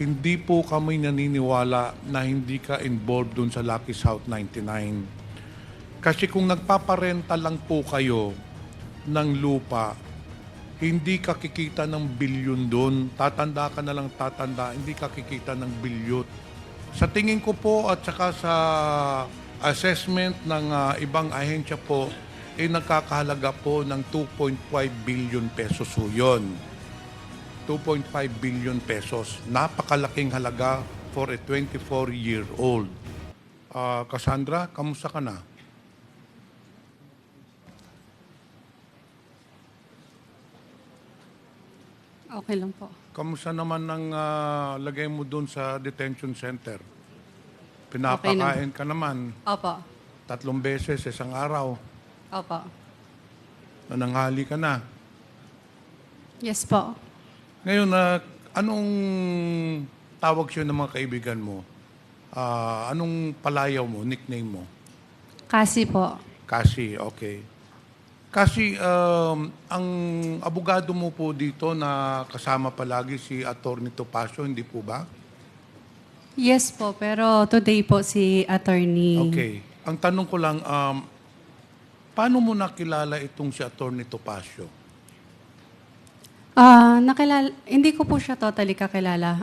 hindi po kami naniniwala na hindi ka involved dun sa Lucky South 99. Kasi kung nagpaparenta lang po kayo ng lupa, hindi ka kikita ng bilyon doon. Tatanda ka na lang tatanda, hindi ka kikita ng bilyon. Sa tingin ko po at saka sa assessment ng ibang ahensya po, nagkakahalaga po ng 2.5 billion pesos po yun. 2.5 billion pesos. Napakalaking halaga for a 24-year-old. Cassandra, kamusta ka na? Okay lang po. Kamusta naman ang lagay mo doon sa detention center? Okay Pinapakain ka naman Opo. 3 beses isang araw. Opo. Nananghali ka na. Yes po. Ngayon, anong tawag siya ng mga kaibigan mo? Anong palayaw mo, nickname mo? Kasi po. Kasi, okay. Kasi ang abogado mo po dito na kasama palagi si Atty. Topacio, hindi po ba? Yes po, pero today po si attorney. Okay. Ang tanong ko lang, paano mo nakilala itong si Atty. Topacio? Hindi ko po siya totally kakilala.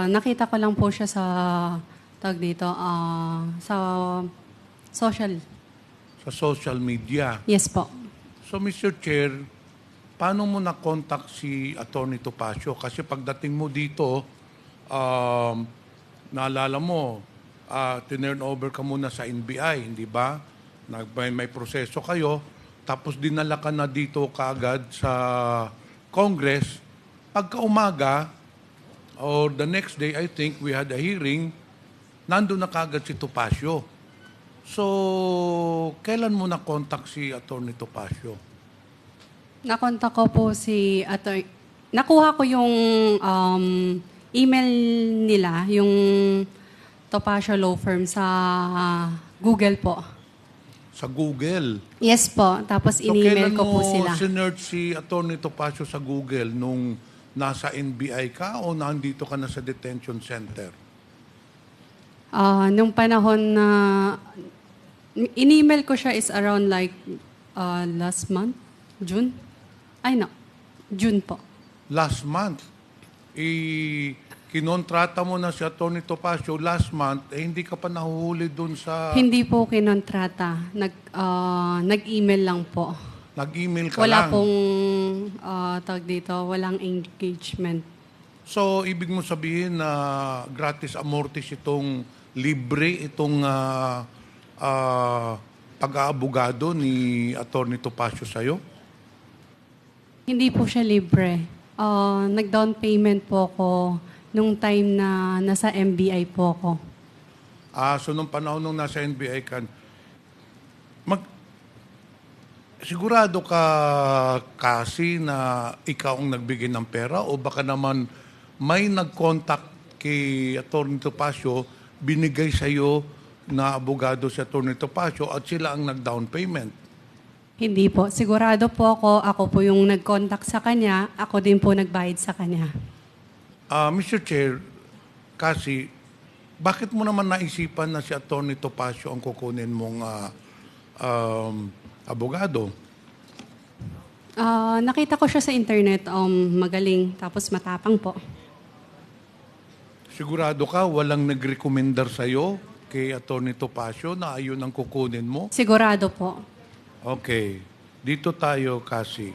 Nakita ko lang po siya sa sa social. Sa social media. Yes po. So, Mr. Chair, paano mo na-contact si Atty. Topacio? Kasi pagdating mo dito, naalala mo, tinurn over ka muna sa NBI, hindi ba? May proseso kayo, tapos dinala ka na dito kaagad sa Congress. Pagka umaga, or the next day, I think, we had a hearing, nandun na kaagad si Topacio. So, kailan mo na-contact si Atty. Topacio? Nakontak ko po si attorney. Nakuha ko yung email nila, yung Topacio Law Firm sa Google po. Sa Google. Yes po. Tapos So, in-email kailan ko po mo sila. sinearch si Atty. Topacio sa Google nung nasa NBI ka o nandito ka na sa detention center? Nung panahon na in-email ko siya is around like last month, June. Ay no, June po. Last month. Kinontrata mo na si Atty. Topacio last month, hindi ka pa nahuhuli dun sa... Hindi po kinontrata. Nag-email lang po. Nag-email ka Wala lang. pong tawag dito, walang engagement. So, ibig mo sabihin na gratis amortis itong libre itong pag-aabogado ni Atty. Topacio sa'yo? Hindi po siya libre. Nag-down payment po ako nung time na nasa MBI po ako. So, nung panahon nung nasa NBI ka, sigurado ka kasi na ikaw ang nagbigay ng pera o baka naman may nag-contact kay Atty. Topacio, binigay sa'yo na abogado si Atty. Topacio at sila ang nag-down payment? Hindi po. Sigurado po ako po yung nag-contact sa kanya, ako din po nagbayad sa kanya. Mr. Chair, kasi bakit mo naman naisipan na si Atty. Topacio ang kukunin mong abogado? Nakita ko siya sa internet, magaling, tapos matapang po. Sigurado ka walang nag-recommendar sa'yo kay Atty. Topacio na ayun ang kukunin mo? Sigurado po. Okay. Dito tayo kasi.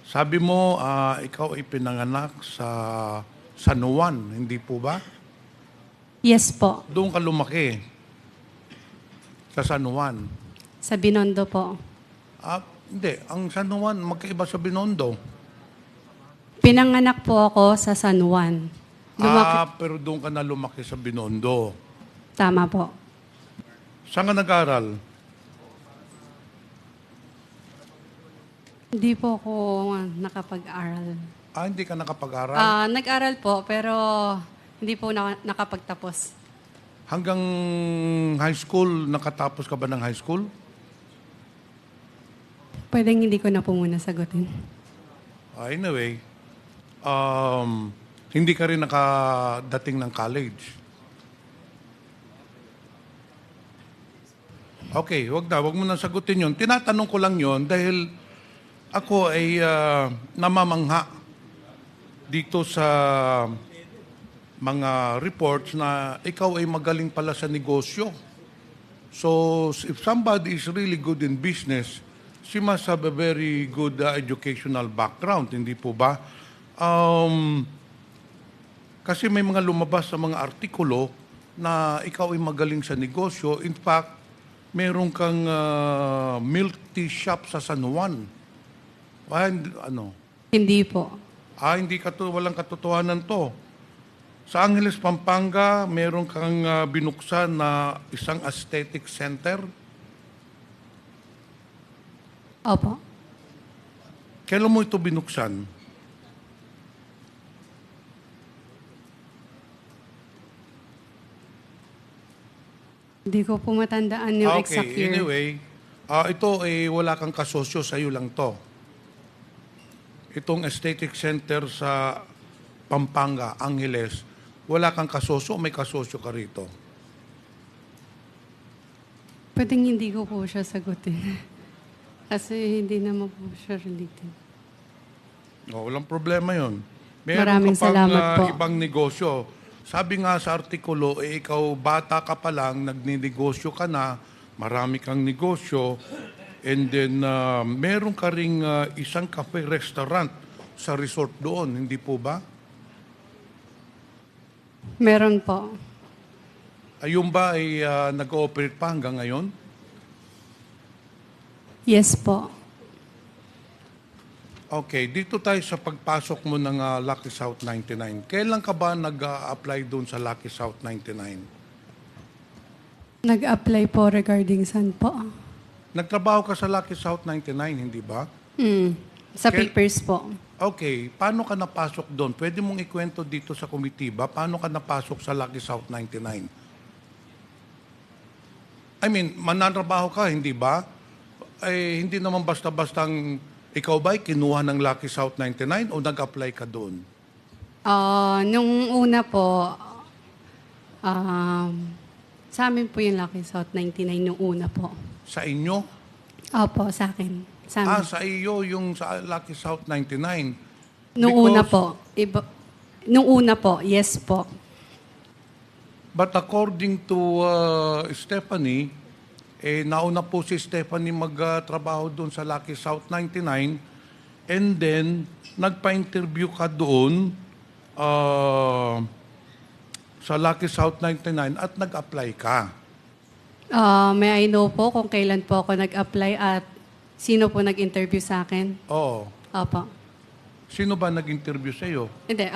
Sabi mo, ikaw ay pinanganak sa San Juan, hindi po ba? Yes po. Doon ka lumaki. Sa San Juan. Sa Binondo po. Hindi. Ang San Juan, magkaiba sa Binondo. Pinanganak po ako sa San Juan. Pero doon ka na lumaki sa Binondo. Tama po. Saan ka nag-aral? Hindi po ako nakapag-aral. Hindi ka nakapag-aral? Nag-aral po, pero hindi po nakapagtapos. Hanggang high school, nakatapos ka ba ng high school? Pwedeng hindi ko na po muna sagutin. Anyway, Hindi ka rin nakadating ng college. Okay, wag mo na sagutin yun. Tinatanong ko lang yun dahil ako ay namamangha dito sa mga reports na ikaw ay magaling pala sa negosyo. So, if somebody is really good in business, she must have a very good educational background, hindi po ba? Kasi may mga lumabas sa mga artikulo na ikaw ay magaling sa negosyo. In fact, meron kang milk tea shop sa San Juan. Ano? Hindi po. Hindi walang katotohanan to. Sa Angeles, Pampanga, meron kang binuksan na isang aesthetic center. Opo. Kailan mo ito binuksan? Hindi ko po matandaan yung exact Okay, year. anyway, ito ay wala kang kasosyo, sa iyo lang to. Itong aesthetic center sa Pampanga, Angeles, wala kang kasosyo, may kasosyo ka rito. Pwedeng hindi ko po siya sagutin. Kasi hindi naman po siya related. Walang problema yon. Maraming ka pang, salamat po. ibang negosyo. Sabi nga sa artikulo, ikaw bata ka pa lang, nagninegosyo ka na, marami kang negosyo, and then meron ka ring isang cafe-restaurant sa resort doon, hindi po ba? Meron po. Ayun ba ay nag-ooperate pa hanggang ngayon? Yes po. Okay, dito tayo sa pagpasok mo ng Lucky South 99. Kailan ka ba nag-apply doon sa Lucky South 99? Nag-apply po regarding saan po? Nagtrabaho ka sa Lucky South 99, hindi ba? Sa papers po. Okay, paano ka napasok doon? Pwede mong ikwento dito sa komitiba, paano ka napasok sa Lucky South 99? I mean, mananrabaho ka, hindi ba? Hindi naman basta-bastang ikaw ba'y kinuha ng Lucky South 99 o nag-apply ka doon? Nung una po, sa amin po yung Lucky South 99 nung una po. Sa inyo? Opo, sa akin. Sa amin. Sa iyo yung sa Lucky South 99. Nung una po. Nung una po, yes po. But according to Stephanie, nauna po si Stephanie magtrabaho doon sa Lucky South 99 and then nagpa-interview ka doon sa Lucky South 99 at nag-apply ka. May I know po kung kailan po ako nag-apply at sino po nag-interview sa akin? Oo. Opo. Sino ba nag-interview sa iyo? Hindi,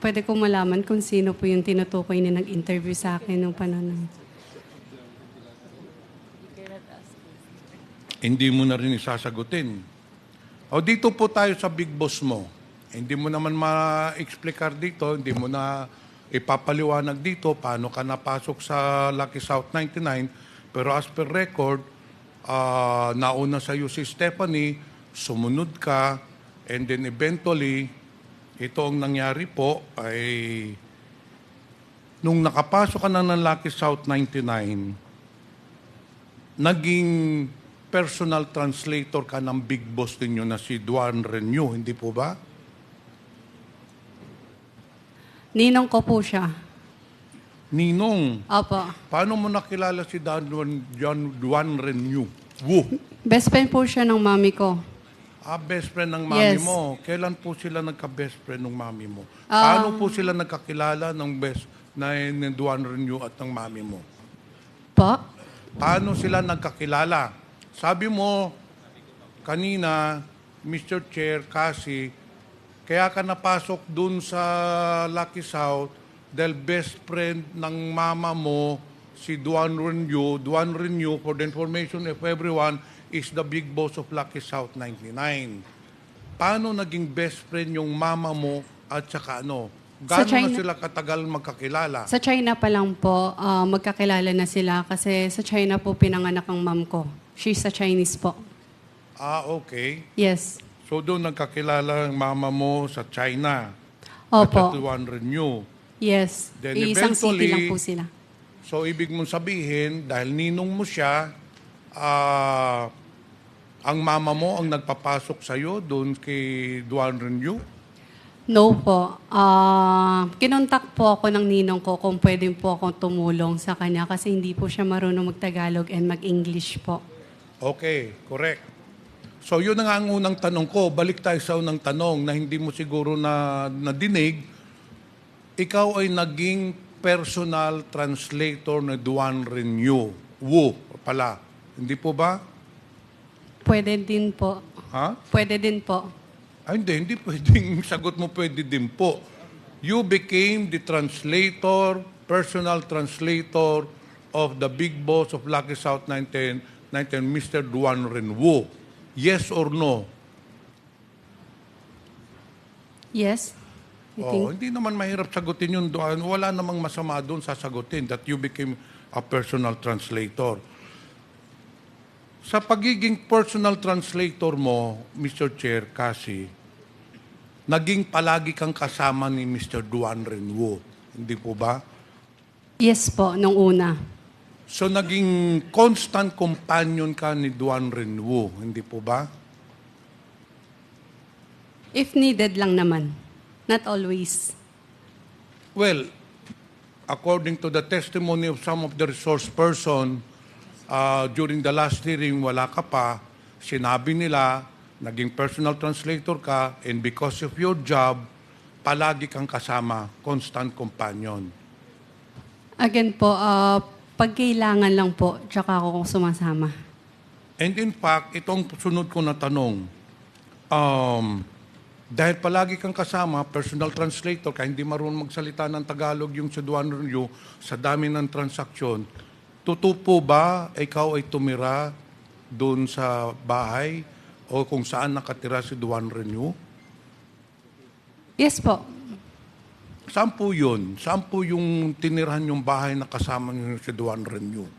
pwede kong malaman kung sino po yung tinutukoy na nag-interview sa akin nung panahon. Hindi mo na rin isasagutin. O dito po tayo sa big boss mo. Hindi mo naman ma-explicar dito, hindi mo na ipapaliwanag dito paano ka napasok sa Lucky South 99. Pero as per record, nauna sa iyo si Stephanie, sumunod ka, and then eventually, ito ang nangyari po ay nung nakapasok ka na ng Lucky South 99, naging personal translator ka ng big boss ninyo na si Duan Renew, hindi po ba? Ninong ko po siya. Ninong, Opo. paano mo nakilala si Duan Renew? Woo! Best friend po siya ng mami ko. Best friend ng mami Yes. mo. Kailan po sila nagka-best friend ng mami mo? Paano po sila nagkakilala ng ng Duan Renew at ng mami mo? Po? Paano sila nagkakilala? Sabi mo kanina, Mr. Chair, kasi kaya ka napasok dun sa Lucky South dahil best friend ng mama mo si Duan Renew. Duan Renew, for the information of everyone, is the big boss of Lucky South 99. Paano naging best friend yung mama mo at saka ano? Gano'n na China. sila katagal magkakilala? Sa China pa lang po, magkakilala na sila kasi sa China po pinanganak ang mom ko. She's a Chinese po. Okay. Yes. So doon nagkakilala ang mama mo sa China. Opo. At Duan Renew. Yes. Then Isang city lang eventually, po sila. So, ibig mong sabihin, dahil ninong mo siya, ang mama mo ang nagpapasok sa'yo doon kay Duan Renew? No po. Kinontak po ako ng ninong ko kung pwede po akong tumulong sa kanya kasi hindi po siya marunong mag-Tagalog and mag-English po. Okay, correct. So, yun na nga ang unang tanong ko. Balik tayo sa unang tanong na hindi mo siguro nadinig. Ikaw ay naging personal translator na Duan Renew. Wu pala. Hindi po ba? Pwede din po. Ha? Pwede din po. Ay, hindi pwedeng sagot mo pwede din po. You became the translator, personal translator of the big boss of Lucky South 19, Mr. Duan Renew. Yes or no? Yes? I think. Hindi naman mahirap sagutin yun. Wala namang masama doon sasagutin that you became a personal translator. Sa pagiging personal translator mo, Mr. Chair, kasi, naging palagi kang kasama ni Mr. Duan Renew. Hindi po ba? Yes po, nung una. So, naging constant companion ka ni Duan Renew. Hindi po ba? If needed lang naman. Not always. Well, according to the testimony of some of the resource person, during the last hearing, wala ka pa, sinabi nila, naging personal translator ka, and because of your job, palagi kang kasama, constant companion. Again po, pag kailangan lang po, tsaka ako sumasama. And in fact, itong sunod ko na tanong, dahil palagi kang kasama, personal translator, kaya hindi marunong magsalita ng Tagalog yung si Duan Renew, sa dami ng transaksyon, totoo po ba ikaw ay tumira doon sa bahay o kung saan nakatira si Duan Renew? Yes po. Saan po yun? Saan po yung tinirahan yung bahay na kasama niyo si Duan Renew?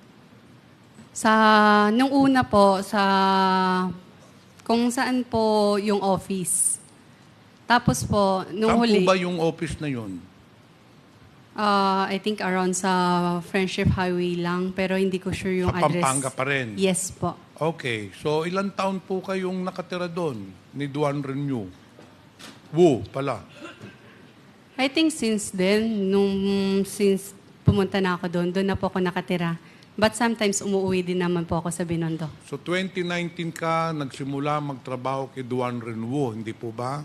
Nung una po, kung saan po yung office. Tapos po, nung Saan huli, po ba yung office na yun? I think around sa Friendship Highway lang, pero hindi ko sure yung Sa address. Pampanga pa rin? Yes po. Okay. So, ilang taon po kayong nakatira doon ni Duan Renew? Wu pala. I think since then, since pumunta na ako doon na po ako nakatira. But sometimes umuwi din naman po ako sa Binondo. So, 2019 ka nagsimula magtrabaho kay Duan Renew, hindi po ba?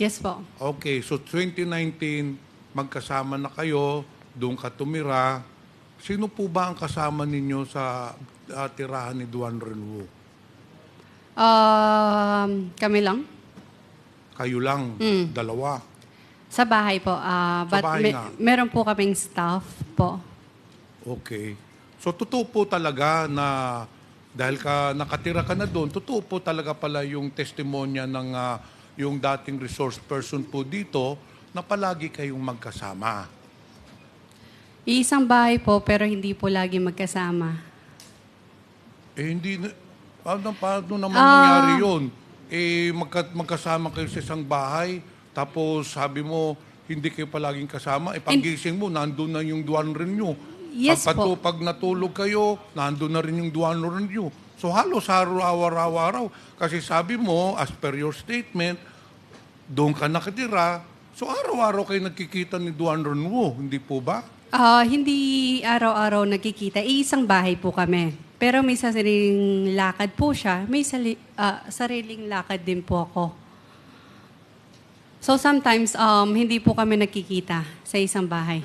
Yes po. Okay. So, 2019, magkasama na kayo, doon ka tumira. Sino po ba ang kasama ninyo sa tirahan ni Duan Renew? Kami lang. Kayo lang, dalawa. Sa bahay po. But bahay nga. meron po kaming staff po. Okay. So, totoo po talaga na dahil nakatira ka na doon, totoo po talaga pala yung testimonya ng yung dating resource person po dito na palagi kayong magkasama. Iisang bahay po, pero hindi po lagi magkasama. Hindi na, paano naman nangyari yun? Magkasama kayo sa isang bahay, tapos sabi mo, hindi kayo palaging kasama, pagising mo, nandun na yung Duan Renew. Yes po. Pag natulog kayo, nandun na rin yung Duan Renew. So halos araw-araw. Kasi sabi mo, as per your statement, doon ka nakatira, so araw-araw kayo nagkikita ni Duan Renew, hindi po ba? Hindi araw-araw nagkikita. Iisang bahay po kami. Pero may sariling lakad po siya. May sariling lakad din po ako. So sometimes, hindi po kami nagkikita sa isang bahay.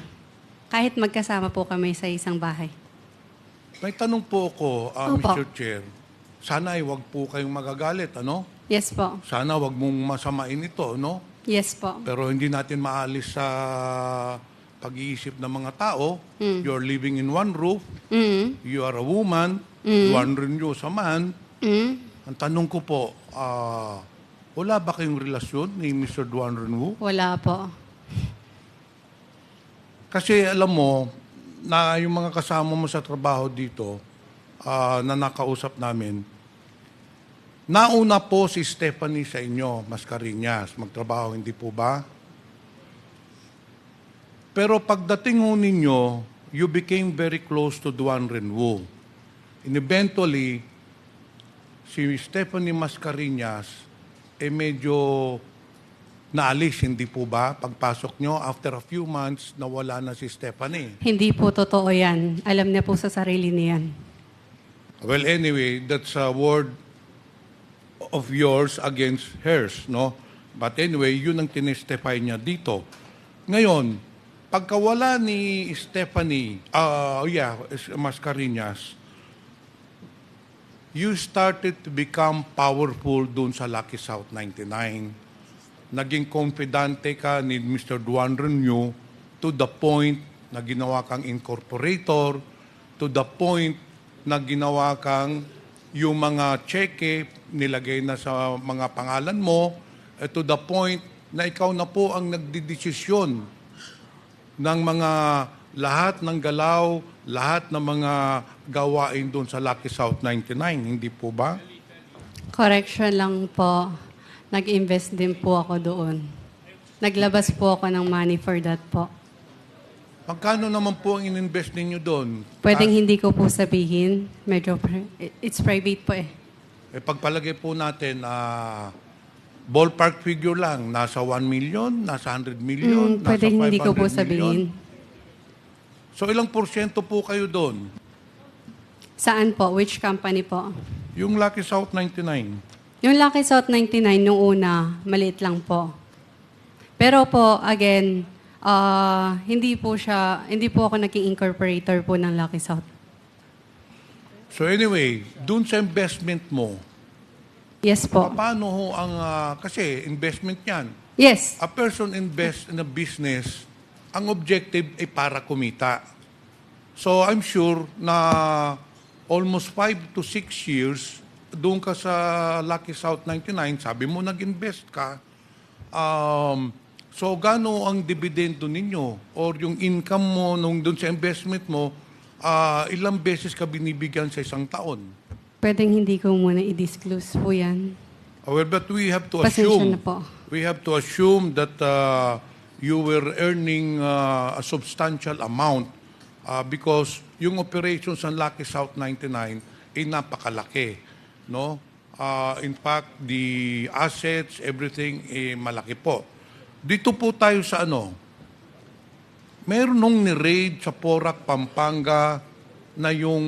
Kahit magkasama po kami sa isang bahay. May tanong po ako, Opo. Mr. Chair. Sana ay wag po kayong magagalit, ano? Yes po. Sana wag mong masamain ito, no? Yes po. Pero hindi natin maalis sa pag-iisip ng mga tao. You're living in one roof. You are a woman. Duan Renew sa man. Ang tanong ko po, wala ba kayong relasyon ni Mr. Duan Renew? Wala po. Kasi alam mo, na yung mga kasama mo sa trabaho dito, na nakausap namin, nauna po si Stephanie sa inyo, Mascareñas, magtrabaho, hindi po ba? Pero pagdating ho ninyo, you became very close to Duan Renwu. And eventually, si Stephanie Mascareñas, medyo naalis, hindi po ba? Pagpasok nyo, after a few months, nawala na si Stephanie. Hindi po totoo yan. Alam niya po sa sarili niyan. Well, anyway, that's a word of yours against hers, no? But anyway, yun ang tinestify niya dito. Ngayon, pagkawala ni Stephanie, Mascareñas, you started to become powerful dun sa Lucky South 99. Naging confidante ka ni Mr. Duan Renwu to the point na ginawa kang incorporator, to the point na ginawa kang yung mga cheque nilagay na sa mga pangalan mo, to the point na ikaw na po ang nagdidesisyon ng mga lahat ng galaw, lahat ng mga gawain doon sa Lucky South 99, hindi po ba? Correction lang po. Nag-invest din po ako doon. Naglabas po ako ng money for that po. Magkano naman po ang ininvest ninyo doon? Pwedeng hindi ko po sabihin. Medyo, it's private po eh. Pagpalagay po natin, ballpark figure lang, nasa 1 million, nasa 100 million, nasa 500 Pwedeng hindi ko po million. sabihin. So ilang porsyento po kayo doon? Saan po? Which company po? Yung Lucky South 99. Yung Lucky South 99, nung una, maliit lang po. Pero po, again, hindi po ako naging incorporator po ng Lucky South. So anyway, dun sa investment mo, Yes po. paano ho ang, kasi investment yan. Yes. A person invests in a business, ang objective ay para kumita. So I'm sure na almost 5 to 6 years, doon ka sa Lucky South 99, sabi mo nag-invest ka, so gaano ang dividendo ninyo or yung income mo nung doon sa investment mo, ilang beses ka binibigyan sa isang taon? Pwedeng hindi ko muna i-disclose po yan. Well, but we have to Pasensya assume, na po. we have to assume that you were earning a substantial amount because yung operations ng Lucky South 99 ay napakalaki, no? In fact, the assets, everything malaki po. Dito po tayo sa meron nung ni-raid sa Porac, Pampanga na yung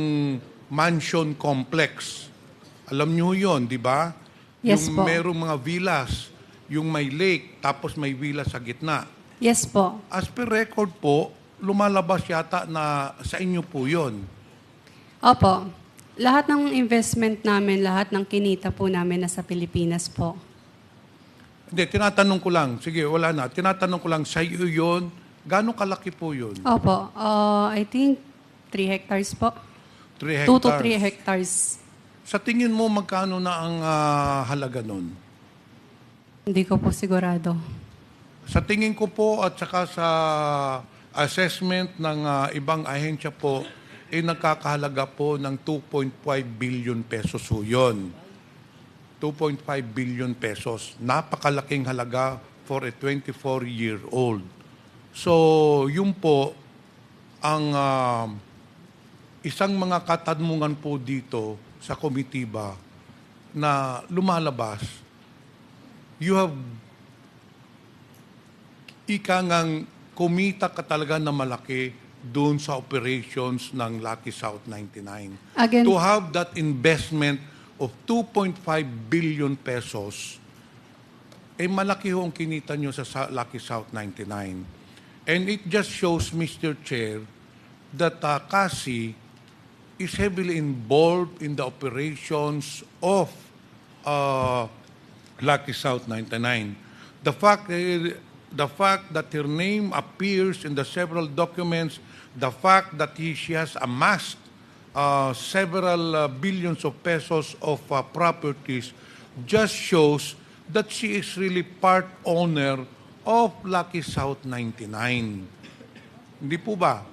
mansion complex. Alam niyo yon, di ba? Yes yung po. merong mga villas, yung may lake, tapos may villa sa gitna. Yes po. As per record po, lumalabas yata na sa inyo po yon. Opo. Lahat ng investment namin, lahat ng kinita po namin nasa Pilipinas po. Hindi, tinatanong ko lang. Sige, wala na. Tinatanong ko lang, sa iyo yun, gano'ng kalaki po yun? Opo. I think 3 hectares po. 3 2 to hectares. 3 hectares. Sa tingin mo, magkano na ang halaga nun? Hindi ko po sigurado. Sa tingin ko po at saka sa assessment ng ibang ahensya po, nagkakahalaga po ng 2.5 billion pesos ho yun. 2.5 billion pesos. Napakalaking halaga for a 24-year-old. So, yun po ang isang mga katanungan po dito sa komitiba na lumalabas. You have ngang kumita ka talaga na malaki doon sa operations ng Lucky South 99. Again, To have that investment of 2.5 billion pesos, malaki ho ang kinita nyo sa Lucky South 99. And it just shows, Mr. Chair, that Cassie is heavily involved in the operations of Lucky South 99. The fact that her name appears in the several documents, the fact that she has amassed several billions of pesos of properties just shows that she is really part owner of Lucky South 99. Hindi po ba?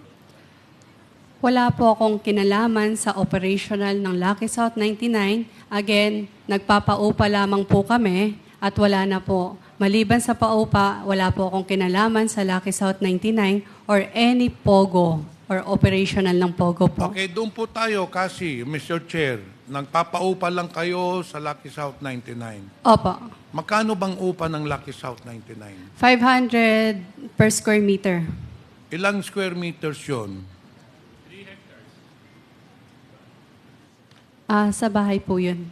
wala po akong kinalaman sa operational ng Lucky South 99. Again, nagpapaupa lamang po kami. at wala na po. Maliban sa paupa, wala po akong kinalaman sa Lucky South 99 or any POGO or operational ng POGO po. Okay, doon po tayo kasi, Mr. Chair, nagpapaupa lang kayo sa Lucky South 99. Opo. Magkano bang upa ng Lucky South 99? 500 per square meter. Ilang square meters yun? Sa bahay po yun.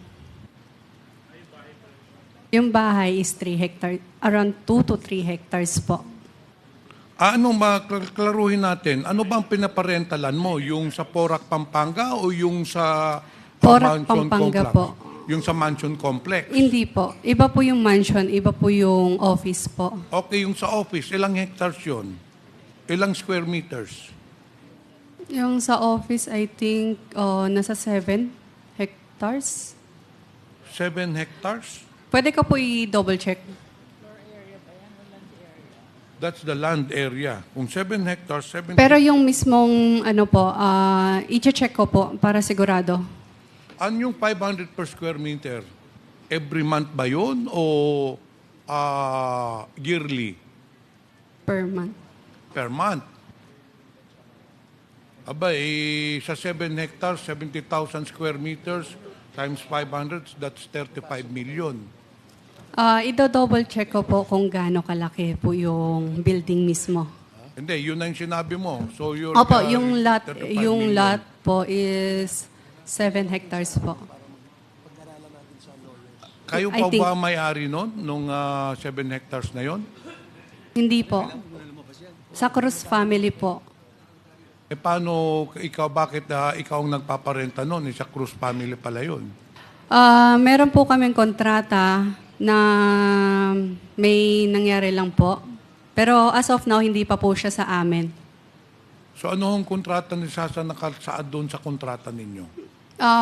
Yung bahay is 3 hectares. Around 2 to 3 hectares po. Ano klaruhin natin? Ano bang pinaparentalan mo? Yung sa Porac, Pampanga o yung sa Porac, mansion Pampanga complex? po. Yung sa mansion complex? Hindi po. Iba po yung mansion, iba po yung office po. Okay, yung sa office, ilang hectares yun? Ilang square meters? Yung sa office, I think, nasa 7 hectares. 7 hectares? Pwede ko po i-double check. That's the land area. Kung 7 hectares, 7 Pero yung mismong, i-check ko po para sigurado. Ano yung 500 per square meter? Every month ba yun o yearly? Per month. Per month? Aba, sa 7 hectares, 70,000 square meters times 500, that's 35 million. I-double check ko po kung gaano kalaki po yung building mismo. Hindi, yun ang sinabi mo. So you're, Opo, yung 35 million. lot po is 7 hectares po. Kayo I pa think- ba may-ari nun, nung 7 hectares na yon? Hindi po. Sa Cruz family po. Eh paano, bakit ikaw ang nagpaparenta nun? Sa Cruz family pala yun. Meron po kaming kontrata na may nangyari lang po. Pero as of now, hindi pa po siya sa amin. So ano ang kontrata ni Sasa nakasaad doon sa kontrata ninyo?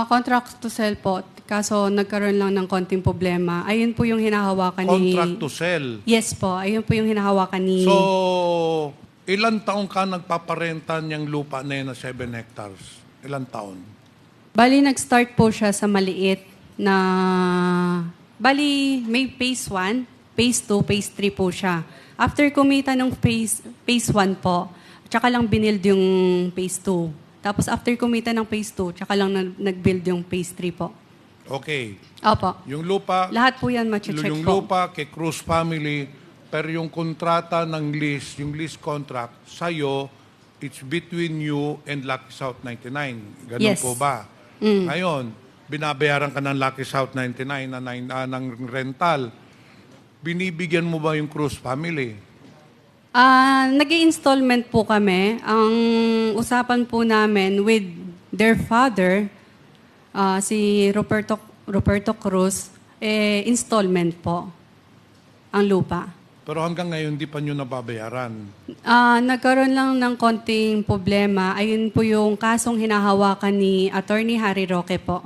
Contract to sell po. Kaso nagkaroon lang ng konting problema. Ayun po yung hinahawakan ni... Contract to sell. Yes po. Ayun po yung hinahawakan ni... So, ilan taong ka nagpaparenta niyang lupa na yun na 7 hectares? Ilan taon? Bali, nag-start po siya sa maliit na... Bali, may phase 1, phase 2, phase 3 po siya. After kumita ng phase 1 po, tsaka lang binild yung phase 2. Tapos after kumita ng phase 2, tsaka lang nag-build yung phase 3 po. Okay. Opo. Yung lupa, Lahat po yan mache-check yung po. lupa kay Cruz family, pero yung kontrata ng lease, yung lease contract, sa'yo, it's between you and Lucky South 99. Ganun Yes. po ba? Ngayon, binabayaran ka ng Lucky South 99 ng rental. Binibigyan mo ba yung Cruz family? Nag-i-installment po kami. Ang usapan po namin with their father, si Roberto Cruz, installment po ang lupa. Pero hanggang ngayon, di pa nyo nababayaran. Nagkaroon lang ng konting problema. Ayun po yung kasong hinahawakan ni Attorney Harry Roque po.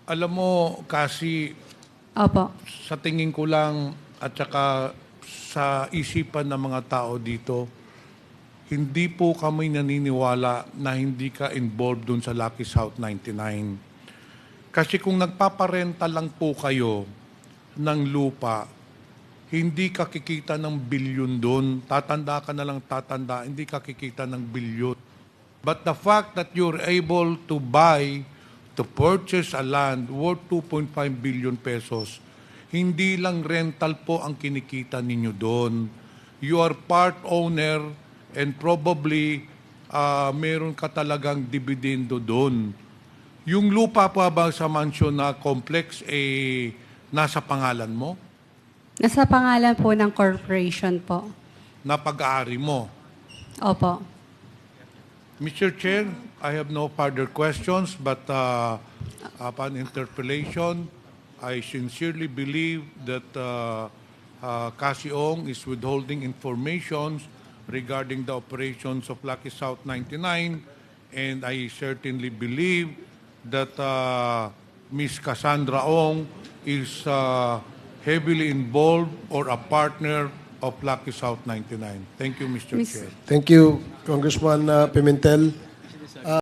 Alam mo, kasi Opo. sa tingin ko lang at saka sa isipan ng mga tao dito, hindi po kami naniniwala na hindi ka involved dun sa Lucky South 99. Kasi kung nagpaparenta lang po kayo ng lupa, hindi ka kikita ng bilyon doon. Tatanda ka na lang tatanda, hindi ka kikita ng bilyon. But the fact that you're able to purchase a land worth 2.5 billion pesos, hindi lang rental po ang kinikita ninyo doon. You are part owner and probably meron ka talagang dividendo doon. Yung lupa pa ba sa mansion na complex, nasa pangalan mo? Nasa pangalan po ng corporation po. Na pag-aari mo? Opo. Mr. Chair, I have no further questions, but upon interpellation, I sincerely believe that Cassie Ong is withholding information regarding the operations of Lucky South 99, and I certainly believe that Ms. Cassandra Ong is heavily involved or a partner of Lucky South 99. Thank you, Mr. Miss- Chair. Thank you, Congressman Pimentel.